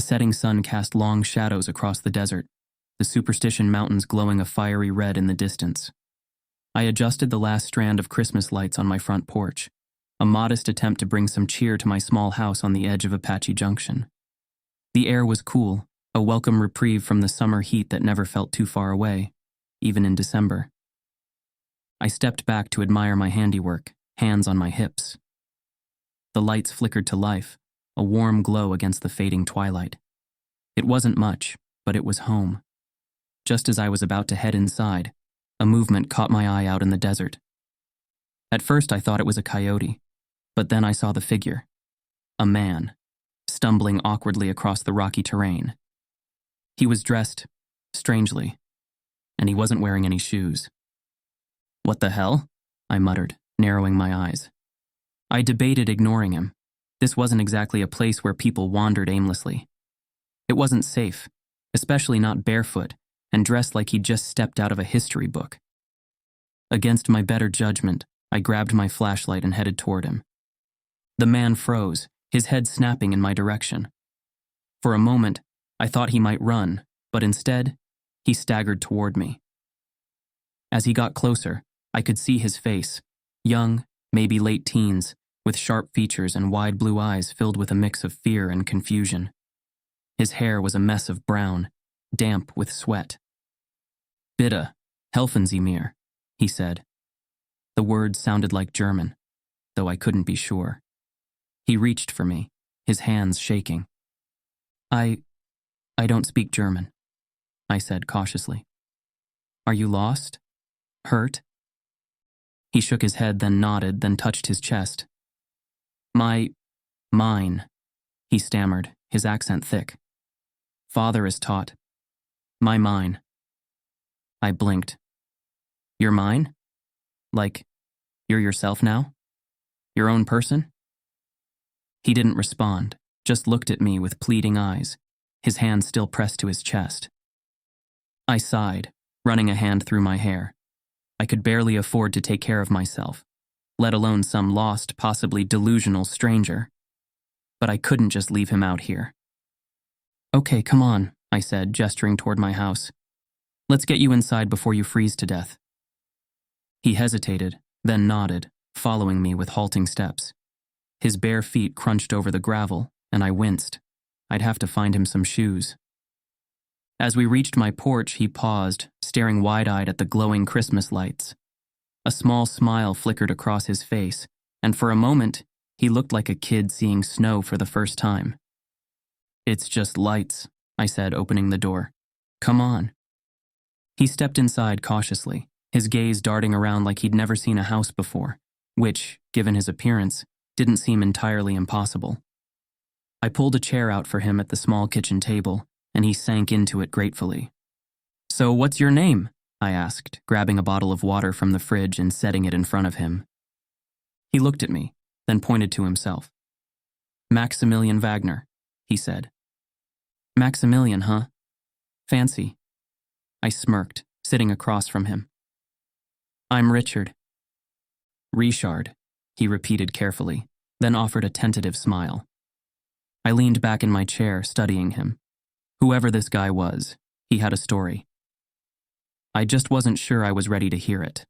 setting sun cast long shadows across the desert, the Superstition Mountains glowing a fiery red in the distance. I adjusted the last strand of Christmas lights on my front porch, a modest attempt to bring some cheer to my small house on the edge of Apache Junction. The air was cool, a welcome reprieve from the summer heat that never felt too far away, even in December. I stepped back to admire my handiwork, hands on my hips. The lights flickered to life, a warm glow against the fading twilight. It wasn't much, but it was home. Just as I was about to head inside, a movement caught my eye out in the desert. At first I thought it was a coyote, but then I saw the figure. A man, stumbling awkwardly across the rocky terrain. He was dressed, strangely, and he wasn't wearing any shoes. "What the hell?" I muttered, narrowing my eyes. I debated ignoring him. This wasn't exactly a place where people wandered aimlessly. It wasn't safe, especially not barefoot and dressed like he'd just stepped out of a history book. Against my better judgment, I grabbed my flashlight and headed toward him. The man froze, his head snapping in my direction. For a moment, I thought he might run, but instead, he staggered toward me. As he got closer, I could see his face, young, maybe late teens, with sharp features and wide blue eyes filled with a mix of fear and confusion. His hair was a mess of brown, damp with sweat. "Bitte, helfen Sie mir," he said. The words sounded like German, though I couldn't be sure. He reached for me, his hands shaking. I don't speak German," I said cautiously. "Are you lost? Hurt?" He shook his head, then nodded, then touched his chest. Mine, he stammered, his accent thick. "Father is taught. Mine." I blinked. "You're mine? Like, you're yourself now? Your own person?" He didn't respond, just looked at me with pleading eyes, his hand still pressed to his chest. I sighed, running a hand through my hair. I could barely afford to take care of myself, let alone some lost, possibly delusional stranger. But I couldn't just leave him out here. "Okay, come on," I said, gesturing toward my house. "Let's get you inside before you freeze to death." He hesitated, then nodded, following me with halting steps. His bare feet crunched over the gravel, and I winced. I'd have to find him some shoes. As we reached my porch, he paused, staring wide-eyed at the glowing Christmas lights. A small smile flickered across his face, and for a moment, he looked like a kid seeing snow for the first time. "It's just lights," I said, opening the door. "Come on." He stepped inside cautiously, his gaze darting around like he'd never seen a house before, which, given his appearance, didn't seem entirely impossible. I pulled a chair out for him at the small kitchen table, and he sank into it gratefully. "So what's your name?" I asked, grabbing a bottle of water from the fridge and setting it in front of him. He looked at me, then pointed to himself. "Maximilian Wagner," he said. "Maximilian, huh? Fancy." I smirked, sitting across from him. "I'm Richard." "Richard," he repeated carefully, then offered a tentative smile. I leaned back in my chair, studying him. Whoever this guy was, he had a story. I just wasn't sure I was ready to hear it.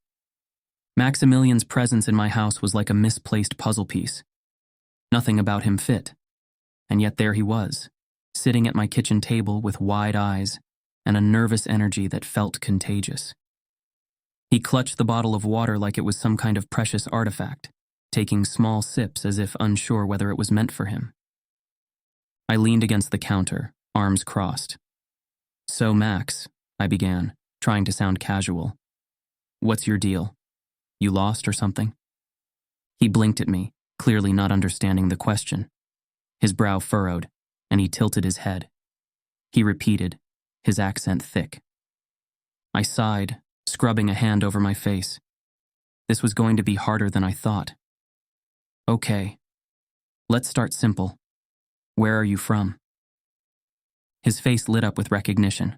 Maximilian's presence in my house was like a misplaced puzzle piece. Nothing about him fit. And yet there he was, sitting at my kitchen table with wide eyes and a nervous energy that felt contagious. He clutched the bottle of water like it was some kind of precious artifact, taking small sips as if unsure whether it was meant for him. I leaned against the counter, arms crossed. "So, Max," I began, trying to sound casual. "What's your deal? You lost or something?" He blinked at me, clearly not understanding the question. His brow furrowed, and he tilted his head. He repeated, his accent thick. I sighed, scrubbing a hand over my face. This was going to be harder than I thought. "Okay. Let's start simple. Where are you from?" His face lit up with recognition.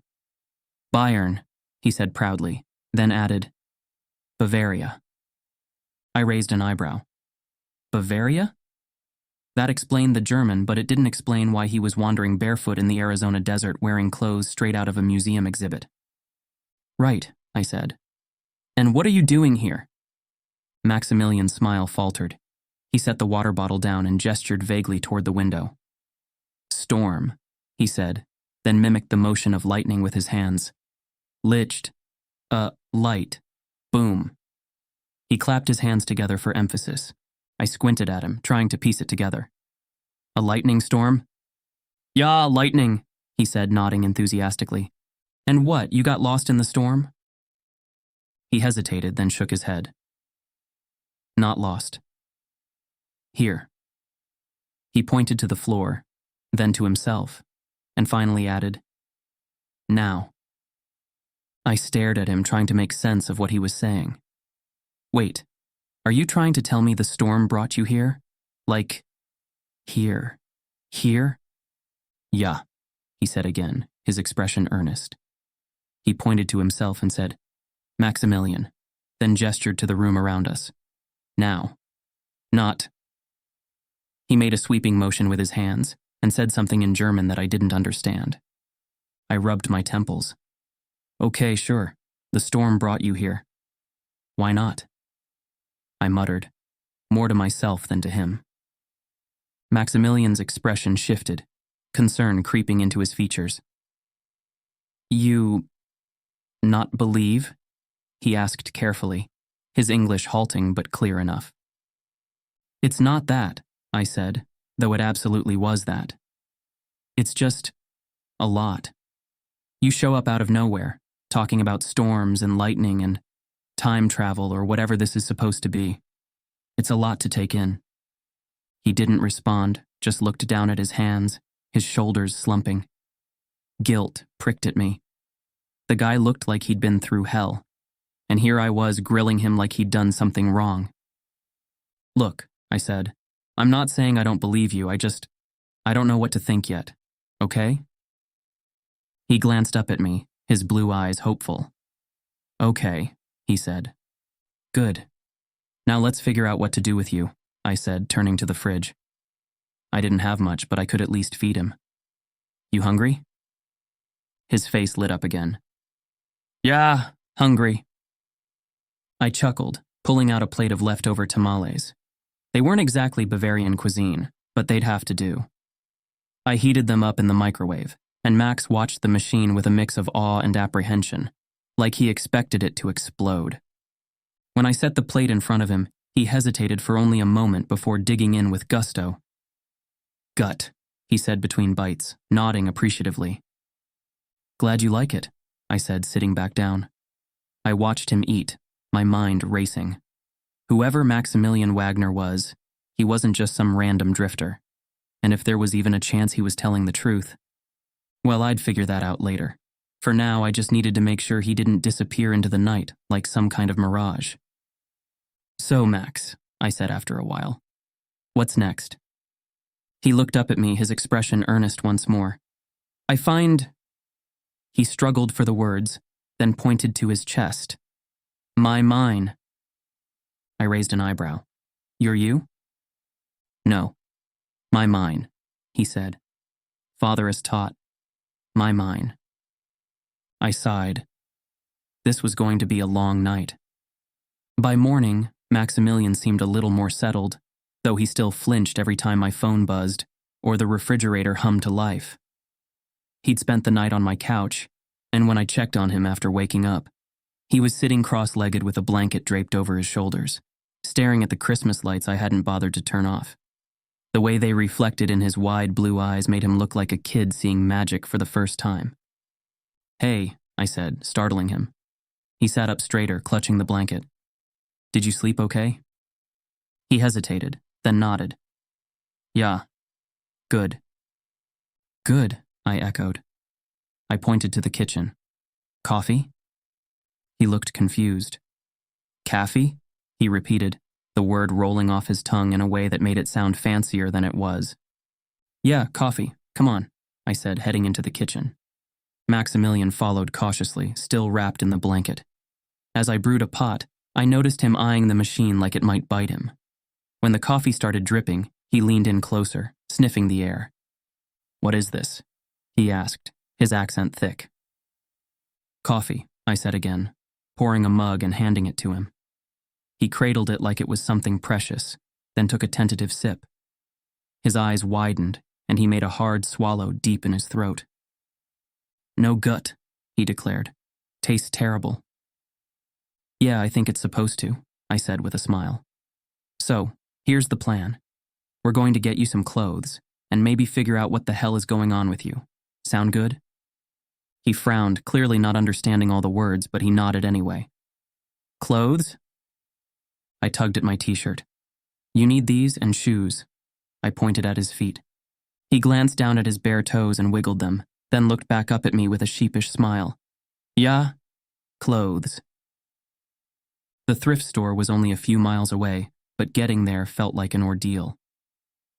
"Bayern," he said proudly, then added, "Bavaria." I raised an eyebrow. "Bavaria?" That explained the German, but it didn't explain why he was wandering barefoot in the Arizona desert wearing clothes straight out of a museum exhibit. Right, I said. And what are you doing here? Maximilian's smile faltered. He set the water bottle down and gestured vaguely toward the window. Storm, he said, then mimicked the motion of lightning with his hands. Licht. Light. Boom. He clapped his hands together for emphasis. I squinted at him, trying to piece it together. A lightning storm? Yeah, lightning, he said, nodding enthusiastically. And what, you got lost in the storm? He hesitated, then shook his head. Not lost. Here. He pointed to the floor, then to himself, and finally added, now. I stared at him, trying to make sense of what he was saying. Wait, are you trying to tell me the storm brought you here? Like, here? Here? Yeah, he said again, his expression earnest. He pointed to himself and said, Maximilian, then gestured to the room around us. Now. Not. He made a sweeping motion with his hands and said something in German that I didn't understand. I rubbed my temples. Okay, sure. The storm brought you here. Why not? I muttered, more to myself than to him. Maximilian's expression shifted, concern creeping into his features. You not believe? He asked carefully, his English halting but clear enough. It's not that, I said, though it absolutely was that. It's just a lot. You show up out of nowhere, talking about storms and lightning and time travel or whatever this is supposed to be. It's a lot to take in. He didn't respond, just looked down at his hands, his shoulders slumping. Guilt pricked at me. The guy looked like he'd been through hell, and here I was grilling him like he'd done something wrong. Look, I said, I'm not saying I don't believe you, I don't know what to think yet, okay? He glanced up at me, his blue eyes hopeful. Okay, he said. Good. Now let's figure out what to do with you, I said, turning to the fridge. I didn't have much, but I could at least feed him. You hungry? His face lit up again. Yeah, hungry. I chuckled, pulling out a plate of leftover tamales. They weren't exactly Bavarian cuisine, but they'd have to do. I heated them up in the microwave, and Max watched the machine with a mix of awe and apprehension, like he expected it to explode. When I set the plate in front of him, he hesitated for only a moment before digging in with gusto. Gut, he said between bites, nodding appreciatively. Glad you like it, I said, sitting back down. I watched him eat, my mind racing. Whoever Maximilian Wagner was, he wasn't just some random drifter. And if there was even a chance he was telling the truth, well, I'd figure that out later. For now, I just needed to make sure he didn't disappear into the night like some kind of mirage. So, Max, I said after a while, what's next? He looked up at me, his expression earnest once more. I find... He struggled for the words, then pointed to his chest. Mine. I raised an eyebrow. You're you? No. Mine, he said. Father is taught. Mine. I sighed. This was going to be a long night. By morning, Maximilian seemed a little more settled, though he still flinched every time my phone buzzed or the refrigerator hummed to life. He'd spent the night on my couch, and when I checked on him after waking up, he was sitting cross-legged with a blanket draped over his shoulders, staring at the Christmas lights I hadn't bothered to turn off. The way they reflected in his wide blue eyes made him look like a kid seeing magic for the first time. Hey, I said, startling him. He sat up straighter, clutching the blanket. Did you sleep okay? He hesitated, then nodded. Yeah. Good. Good, I echoed. I pointed to the kitchen. Coffee? He looked confused. Caffee? He repeated, the word rolling off his tongue in a way that made it sound fancier than it was. Yeah, coffee. Come on, I said, heading into the kitchen. Maximilian followed cautiously, still wrapped in the blanket. As I brewed a pot, I noticed him eyeing the machine like it might bite him. When the coffee started dripping, He leaned in closer, sniffing the air. "What is this?" he asked, his accent thick. "Coffee," I said again, pouring a mug and handing it to him. He cradled it like it was something precious, then took a tentative sip. His eyes widened, and he made a hard swallow deep in his throat. "No gut," he declared. "Tastes terrible." "Yeah, I think it's supposed to," I said with a smile. "So, here's the plan. We're going to get you some clothes, and maybe figure out what the hell is going on with you. Sound good?" He frowned, clearly not understanding all the words, but he nodded anyway. "Clothes?" I tugged at my t-shirt. "You need these and shoes." I pointed at his feet. He glanced down at his bare toes and wiggled them, then looked back up at me with a sheepish smile. "Yeah, clothes." The thrift store was only a few miles away, but getting there felt like an ordeal.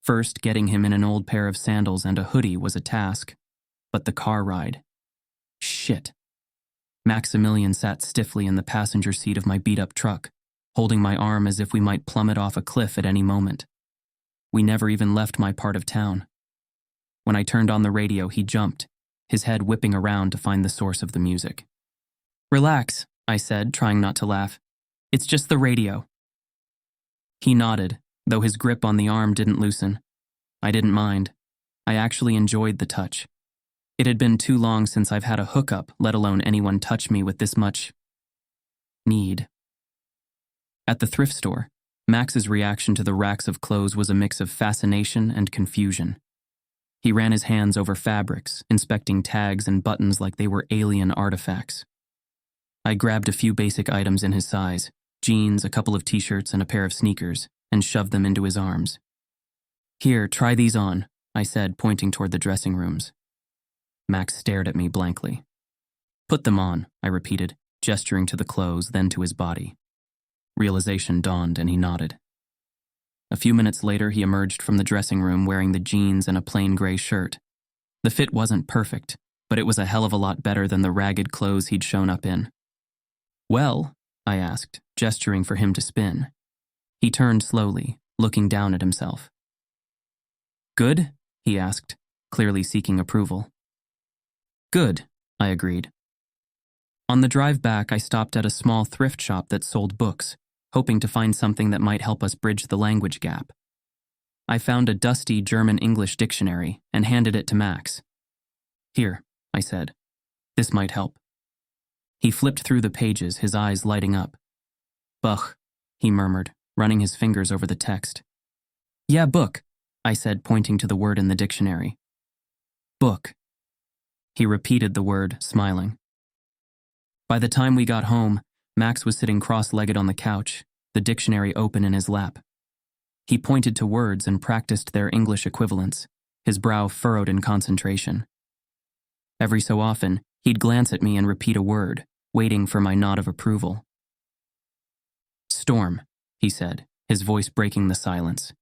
First, getting him in an old pair of sandals and a hoodie was a task, but the car ride. Shit. Maximilian sat stiffly in the passenger seat of my beat-up truck, holding my arm as if we might plummet off a cliff at any moment. We never even left my part of town. When I turned on the radio, he jumped, his head whipping around to find the source of the music. "Relax," I said, trying not to laugh. "It's just the radio." He nodded, though his grip on the arm didn't loosen. I didn't mind. I actually enjoyed the touch. It had been too long since I've had a hookup, let alone anyone touch me with this much need. At the thrift store, Max's reaction to the racks of clothes was a mix of fascination and confusion. He ran his hands over fabrics, inspecting tags and buttons like they were alien artifacts. I grabbed a few basic items in his size, jeans, a couple of t-shirts, and a pair of sneakers, and shoved them into his arms. "Here, try these on," I said, pointing toward the dressing rooms. Max stared at me blankly. "Put them on," I repeated, gesturing to the clothes, then to his body. Realization dawned, and he nodded. A few minutes later, he emerged from the dressing room wearing the jeans and a plain gray shirt. The fit wasn't perfect, but it was a hell of a lot better than the ragged clothes he'd shown up in. "Well?" I asked, gesturing for him to spin. He turned slowly, looking down at himself. "Good?" he asked, clearly seeking approval. "Good," I agreed. On the drive back, I stopped at a small thrift shop that sold books, hoping to find something that might help us bridge the language gap. I found a dusty German-English dictionary and handed it to Max. "Here," I said. "This might help." He flipped through the pages, his eyes lighting up. "Buch," he murmured, running his fingers over the text. "Yeah, book," I said, pointing to the word in the dictionary. "Book." He repeated the word, smiling. By the time we got home, Max was sitting cross-legged on the couch, the dictionary open in his lap. He pointed to words and practiced their English equivalents, his brow furrowed in concentration. Every so often, he'd glance at me and repeat a word, waiting for my nod of approval. "Storm," he said, his voice breaking the silence.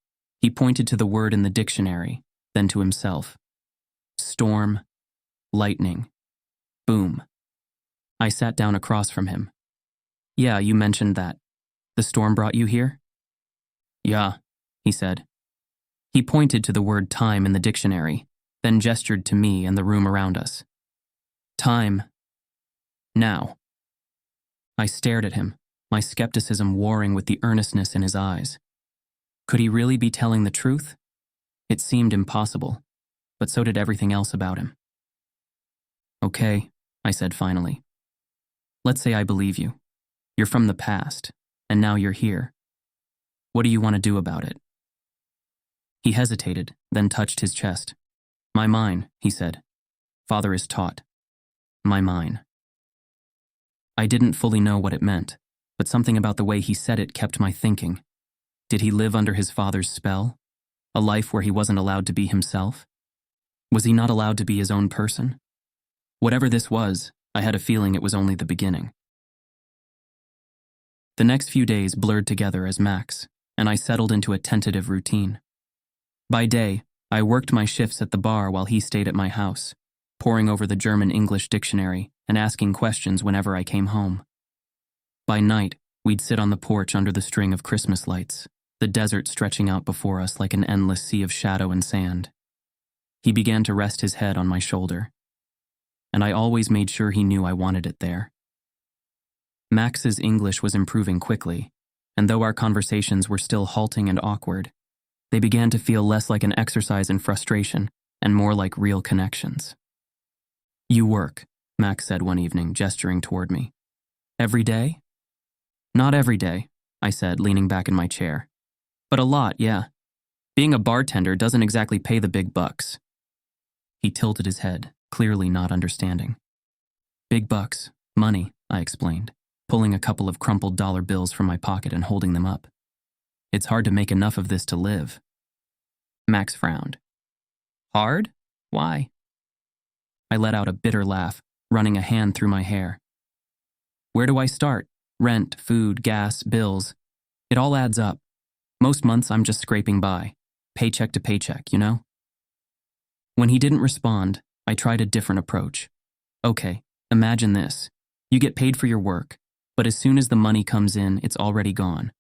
He pointed to the word in the dictionary, then to himself. "Storm, lightning, boom." I sat down across from him. "Yeah, you mentioned that. The storm brought you here?" "Yeah," he said. He pointed to the word time in the dictionary, then gestured to me and the room around us. "Time. Now." I stared at him, my skepticism warring with the earnestness in his eyes. Could he really be telling the truth? It seemed impossible, but so did everything else about him. "Okay," I said finally. "Let's say I believe you. You're from the past, and now you're here. What do you want to do about it?" He hesitated, then touched his chest. "My mine," he said. "Father is taught. My mine." I didn't fully know what it meant, but something about the way he said it kept my thinking. Did he live under his father's spell? A life where he wasn't allowed to be himself? Was he not allowed to be his own person? Whatever this was, I had a feeling it was only the beginning. The next few days blurred together as Max, and I settled into a tentative routine. By day, I worked my shifts at the bar while he stayed at my house, poring over the German-English dictionary and asking questions whenever I came home. By night, we'd sit on the porch under the string of Christmas lights, the desert stretching out before us like an endless sea of shadow and sand. He began to rest his head on my shoulder, and I always made sure he knew I wanted it there. Max's English was improving quickly, and though our conversations were still halting and awkward, they began to feel less like an exercise in frustration and more like real connections. "You work," Max said one evening, gesturing toward me. "Every day?" "Not every day," I said, leaning back in my chair. "But a lot, yeah. Being a bartender doesn't exactly pay the big bucks." He tilted his head, clearly not understanding. "Big bucks, money," I explained, pulling a couple of crumpled dollar bills from my pocket and holding them up. "It's hard to make enough of this to live." Max frowned. "Hard? Why?" I let out a bitter laugh, running a hand through my hair. "Where do I start? Rent, food, gas, bills. It all adds up. Most months I'm just scraping by, paycheck to paycheck, you know?" When he didn't respond, I tried a different approach. "Okay, imagine this. You get paid for your work, but as soon as the money comes in, it's already gone.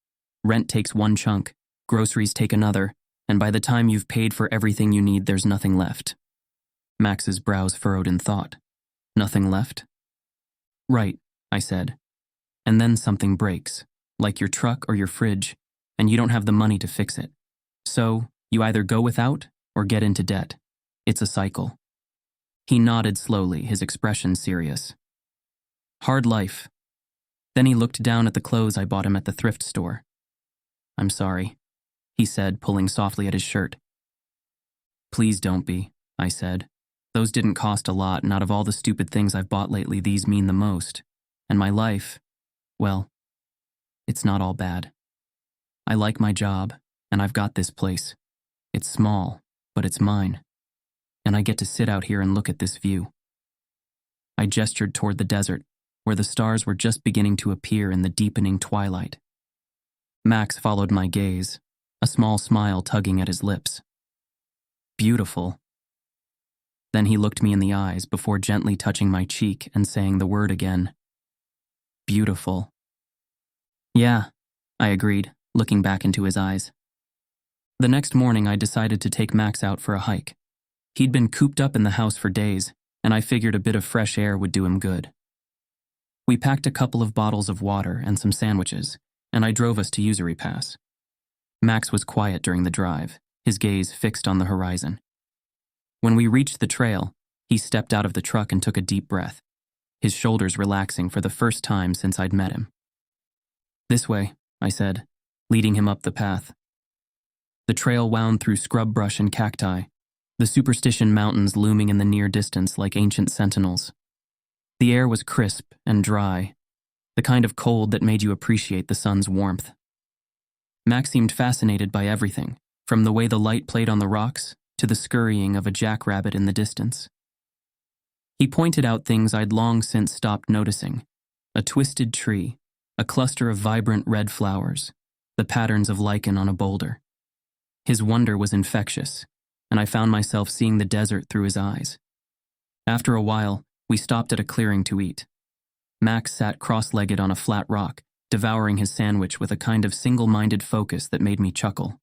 Rent takes one chunk, groceries take another, and by the time you've paid for everything you need, there's nothing left." Max's brows furrowed in thought. "Nothing left?" "Right," I said. "And then something breaks, like your truck or your fridge, and you don't have the money to fix it. So, you either go without or get into debt. It's a cycle." He nodded slowly, his expression serious. "Hard life." Then he looked down at the clothes I bought him at the thrift store. "I'm sorry," he said, pulling softly at his shirt. "Please don't be," I said. "Those didn't cost a lot, and out of all the stupid things I've bought lately, these mean the most. And my life, well, it's not all bad. I like my job, and I've got this place. It's small, but it's mine. And I get to sit out here and look at this view." I gestured toward the desert, where the stars were just beginning to appear in the deepening twilight. Max followed my gaze, a small smile tugging at his lips. "Beautiful." Then he looked me in the eyes before gently touching my cheek and saying the word again. "Beautiful." "Yeah," I agreed, looking back into his eyes. The next morning, I decided to take Max out for a hike. He'd been cooped up in the house for days, and I figured a bit of fresh air would do him good. We packed a couple of bottles of water and some sandwiches, and I drove us to Usury Pass. Max was quiet during the drive, his gaze fixed on the horizon. When we reached the trail, he stepped out of the truck and took a deep breath, his shoulders relaxing for the first time since I'd met him. "This way," I said, leading him up the path. The trail wound through scrub brush and cacti, the Superstition Mountains looming in the near distance like ancient sentinels. The air was crisp and dry, the kind of cold that made you appreciate the sun's warmth. Max seemed fascinated by everything, from the way the light played on the rocks to the scurrying of a jackrabbit in the distance. He pointed out things I'd long since stopped noticing: a twisted tree, a cluster of vibrant red flowers, the patterns of lichen on a boulder. His wonder was infectious, and I found myself seeing the desert through his eyes. After a while, we stopped at a clearing to eat. Max sat cross-legged on a flat rock, devouring his sandwich with a kind of single-minded focus that made me chuckle.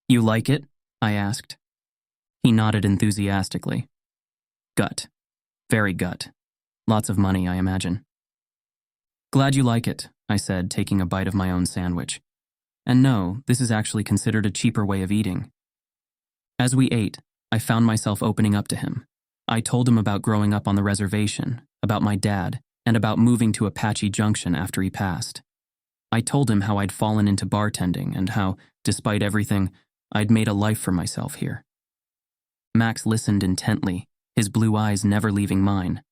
"You like it?" I asked. He nodded enthusiastically. "Gut. Very gut. Lots of money, I imagine." "Glad you like it," I said, taking a bite of my own sandwich. "And no, this is actually considered a cheaper way of eating." As we ate, I found myself opening up to him. I told him about growing up on the reservation, about my dad, and about moving to Apache Junction after he passed. I told him how I'd fallen into bartending and how, despite everything, I'd made a life for myself here. Max listened intently, his blue eyes never leaving mine.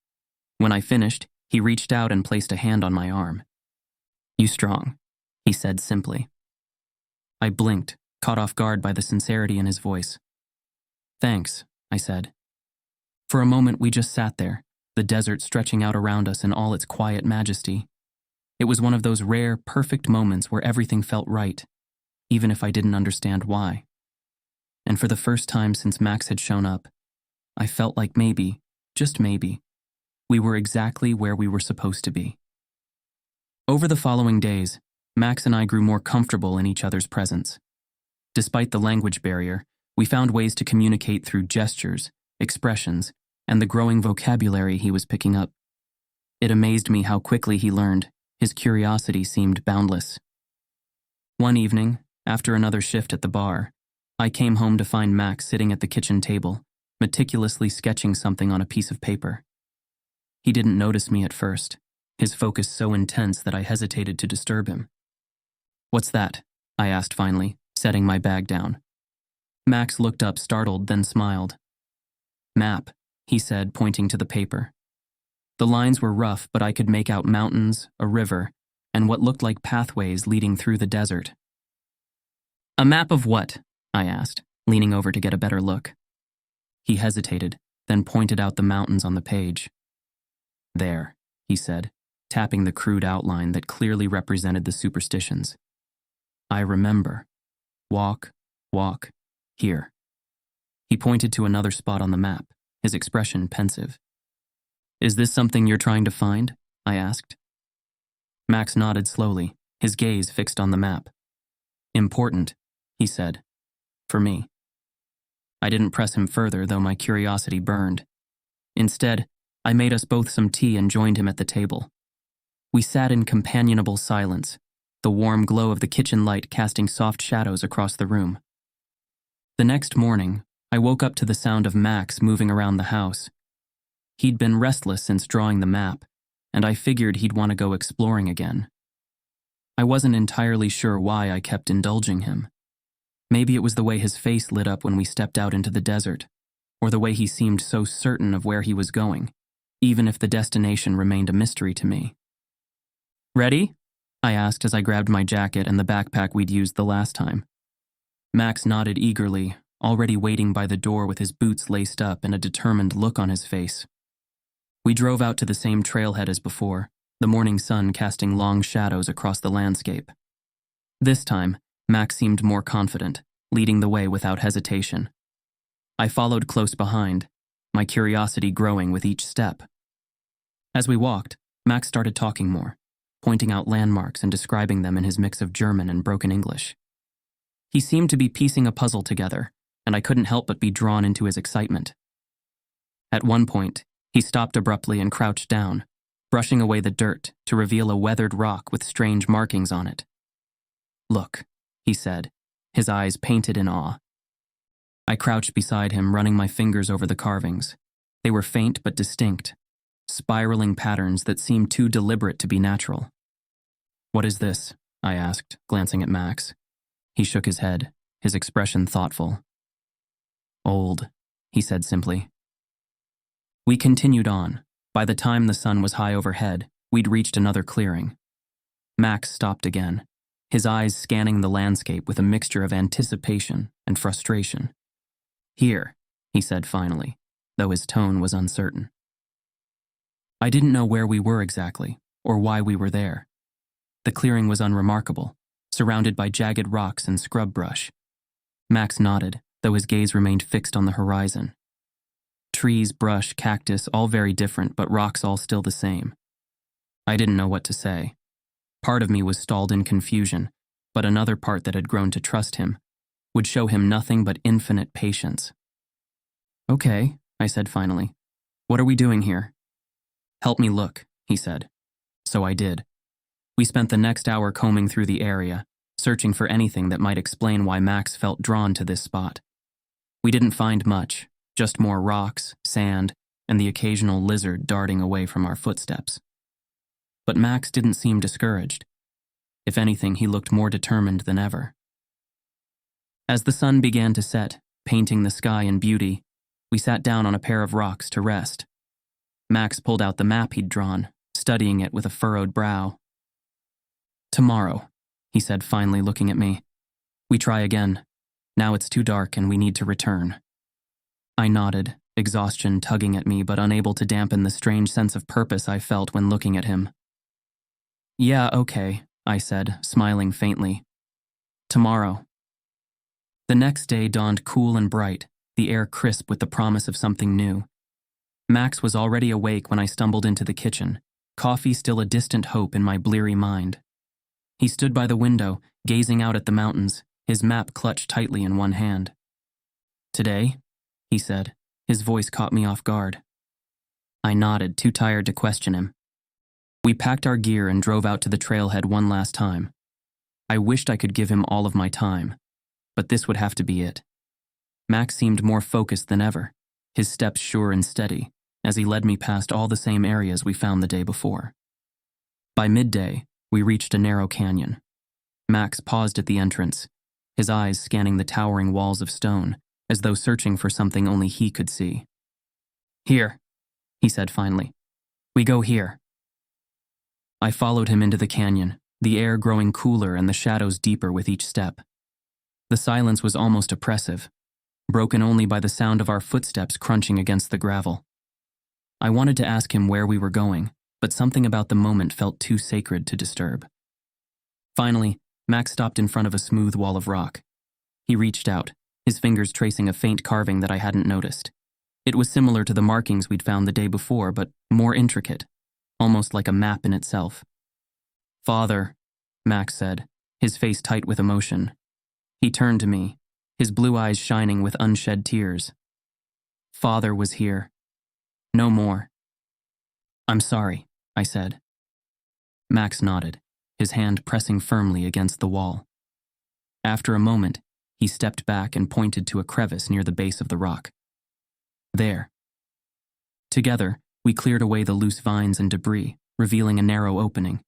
When I finished, he reached out and placed a hand on my arm. "You strong," he said simply. I blinked, caught off guard by the sincerity in his voice. "Thanks," I said. For a moment, we just sat there, the desert stretching out around us in all its quiet majesty. It was one of those rare, perfect moments where everything felt right, even if I didn't understand why. And for the first time since Max had shown up, I felt like maybe, just maybe, we were exactly where we were supposed to be. Over the following days, Max and I grew more comfortable in each other's presence. Despite the language barrier, we found ways to communicate through gestures, expressions, and the growing vocabulary he was picking up. It amazed me how quickly he learned. His curiosity seemed boundless. One evening, after another shift at the bar, I came home to find Max sitting at the kitchen table, meticulously sketching something on a piece of paper. He didn't notice me at first, his focus so intense that I hesitated to disturb him. "What's that?" I asked finally, setting my bag down. Max looked up startled, then smiled. "Map," he said, pointing to the paper. The lines were rough, but I could make out mountains, a river, and what looked like pathways leading through the desert. "A map of what?" I asked, leaning over to get a better look. He hesitated, then pointed out the mountains on the page. "There," he said, tapping the crude outline that clearly represented the superstitions. "I remember. Walk, walk, here." He pointed to another spot on the map, his expression pensive. "Is this something you're trying to find?" I asked. Max nodded slowly, his gaze fixed on the map. "Important," he said. "For me." I didn't press him further, though my curiosity burned. Instead, I made us both some tea and joined him at the table. We sat in companionable silence, the warm glow of the kitchen light casting soft shadows across the room. The next morning, I woke up to the sound of Max moving around the house. He'd been restless since drawing the map, and I figured he'd want to go exploring again. I wasn't entirely sure why I kept indulging him. Maybe it was the way his face lit up when we stepped out into the desert, or the way he seemed so certain of where he was going, even if the destination remained a mystery to me. "Ready?" I asked as I grabbed my jacket and the backpack we'd used the last time. Max nodded eagerly, already waiting by the door with his boots laced up and a determined look on his face. We drove out to the same trailhead as before, the morning sun casting long shadows across the landscape. This time, Max seemed more confident, leading the way without hesitation. I followed close behind, my curiosity growing with each step. As we walked, Max started talking more, pointing out landmarks and describing them in his mix of German and broken English. He seemed to be piecing a puzzle together, and I couldn't help but be drawn into his excitement. At one point, he stopped abruptly and crouched down, brushing away the dirt to reveal a weathered rock with strange markings on it. "Look," he said, his eyes painted in awe. I crouched beside him, running my fingers over the carvings. They were faint but distinct, spiraling patterns that seemed too deliberate to be natural. "What is this?" I asked, glancing at Max. He shook his head, his expression thoughtful. "Old," he said simply. We continued on. By the time the sun was high overhead, we'd reached another clearing. Max stopped again, his eyes scanning the landscape with a mixture of anticipation and frustration. "Here," he said finally, though his tone was uncertain. I didn't know where we were exactly, or why we were there. The clearing was unremarkable, surrounded by jagged rocks and scrub brush. Max nodded, though his gaze remained fixed on the horizon. Trees, brush, cactus, all very different, but rocks all still the same. I didn't know what to say. Part of me was stalled in confusion, but another part that had grown to trust him would show him nothing but infinite patience. "Okay," I said finally. "What are we doing here?" "Help me look," he said. So I did. We spent the next hour combing through the area, searching for anything that might explain why Max felt drawn to this spot. We didn't find much, just more rocks, sand, and the occasional lizard darting away from our footsteps. But Max didn't seem discouraged. If anything, he looked more determined than ever. As the sun began to set, painting the sky in beauty, we sat down on a pair of rocks to rest. Max pulled out the map he'd drawn, studying it with a furrowed brow. "Tomorrow," he said finally, looking at me. "We try again. Now it's too dark and we need to return." I nodded, exhaustion tugging at me but unable to dampen the strange sense of purpose I felt when looking at him. "Yeah, okay," I said, smiling faintly. "Tomorrow." The next day dawned cool and bright, the air crisp with the promise of something new. Max was already awake when I stumbled into the kitchen, coffee still a distant hope in my bleary mind. He stood by the window, gazing out at the mountains, his map clutched tightly in one hand. "Today?" he said. His voice caught me off guard. I nodded, too tired to question him. We packed our gear and drove out to the trailhead one last time. I wished I could give him all of my time, but this would have to be it. Max seemed more focused than ever, his steps sure and steady, as he led me past all the same areas we found the day before. By midday, we reached a narrow canyon. Max paused at the entrance, his eyes scanning the towering walls of stone, as though searching for something only he could see. "Here," he said finally. "We go here." I followed him into the canyon, the air growing cooler and the shadows deeper with each step. The silence was almost oppressive, broken only by the sound of our footsteps crunching against the gravel. I wanted to ask him where we were going, but something about the moment felt too sacred to disturb. Finally, Max stopped in front of a smooth wall of rock. He reached out, his fingers tracing a faint carving that I hadn't noticed. It was similar to the markings we'd found the day before, but more intricate, almost like a map in itself. "Father," Max said, his face tight with emotion. He turned to me, his blue eyes shining with unshed tears. "Father was here. No more." "I'm sorry," I said. Max nodded, his hand pressing firmly against the wall. After a moment, he stepped back and pointed to a crevice near the base of the rock. "There." Together, we cleared away the loose vines and debris, revealing a narrow opening.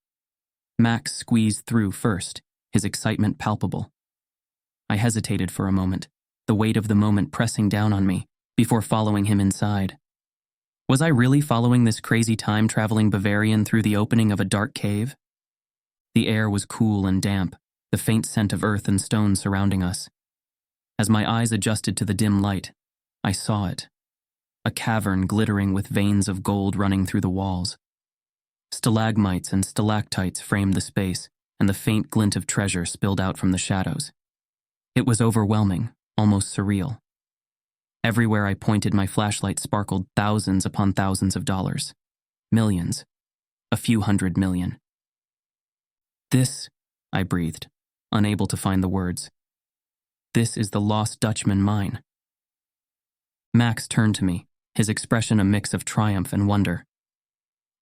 Max squeezed through first, his excitement palpable. I hesitated for a moment, the weight of the moment pressing down on me, before following him inside. Was I really following this crazy time-traveling Bavarian through the opening of a dark cave? The air was cool and damp, the faint scent of earth and stone surrounding us. As my eyes adjusted to the dim light, I saw it. A cavern glittering with veins of gold running through the walls. Stalagmites and stalactites framed the space, and the faint glint of treasure spilled out from the shadows. It was overwhelming, almost surreal. Everywhere I pointed, my flashlight sparkled thousands upon thousands of dollars. Millions. A few 100 million. "This," I breathed, unable to find the words. "This is the lost Dutchman mine." Max turned to me, his expression a mix of triumph and wonder.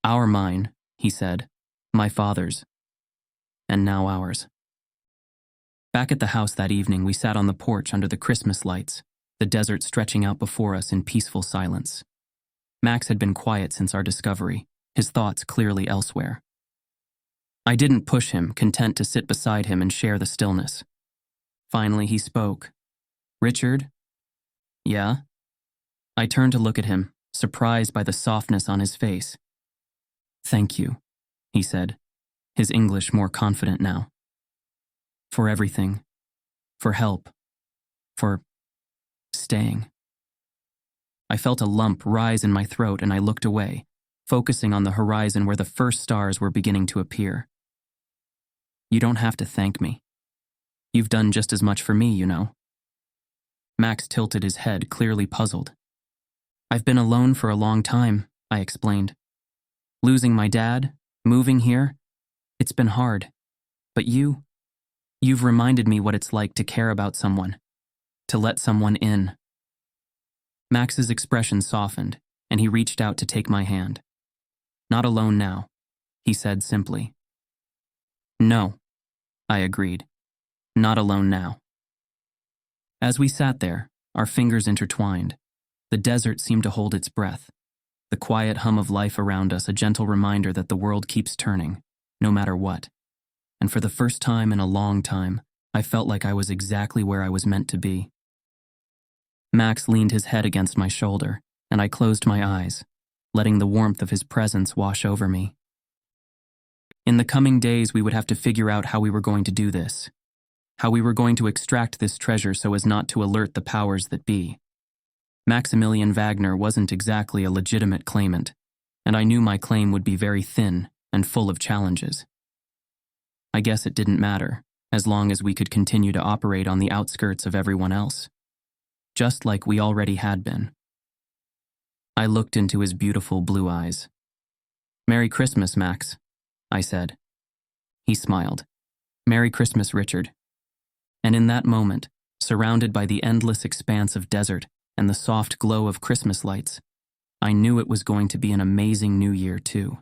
"Our mine," he said. "My father's. And now ours." Back at the house that evening, we sat on the porch under the Christmas lights, the desert stretching out before us in peaceful silence. Max had been quiet since our discovery, his thoughts clearly elsewhere. I didn't push him, content to sit beside him and share the stillness. Finally, he spoke. "Richard?" "Yeah?" I turned to look at him, surprised by the softness on his face. "Thank you," he said, his English more confident now. "For everything. For help. For staying." I felt a lump rise in my throat and I looked away, focusing on the horizon where the first stars were beginning to appear. "You don't have to thank me. You've done just as much for me, you know." Max tilted his head, clearly puzzled. "I've been alone for a long time," I explained. "Losing my dad, moving here, it's been hard. But you've reminded me what it's like to care about someone, to let someone in." Max's expression softened, and he reached out to take my hand. "Not alone now," he said simply. "No," I agreed. "Not alone now." As we sat there, our fingers intertwined, the desert seemed to hold its breath, the quiet hum of life around us a gentle reminder that the world keeps turning, no matter what. And for the first time in a long time, I felt like I was exactly where I was meant to be. Max leaned his head against my shoulder, and I closed my eyes, letting the warmth of his presence wash over me. In the coming days, we would have to figure out how we were going to do this, how we were going to extract this treasure so as not to alert the powers that be. Maximilian Wagner wasn't exactly a legitimate claimant, and I knew my claim would be very thin and full of challenges. I guess it didn't matter, as long as we could continue to operate on the outskirts of everyone else, just like we already had been. I looked into his beautiful blue eyes. "Merry Christmas, Max," I said. He smiled, Merry Christmas, Richard. And in that moment, surrounded by the endless expanse of desert and the soft glow of Christmas lights, I knew it was going to be an amazing new year, too.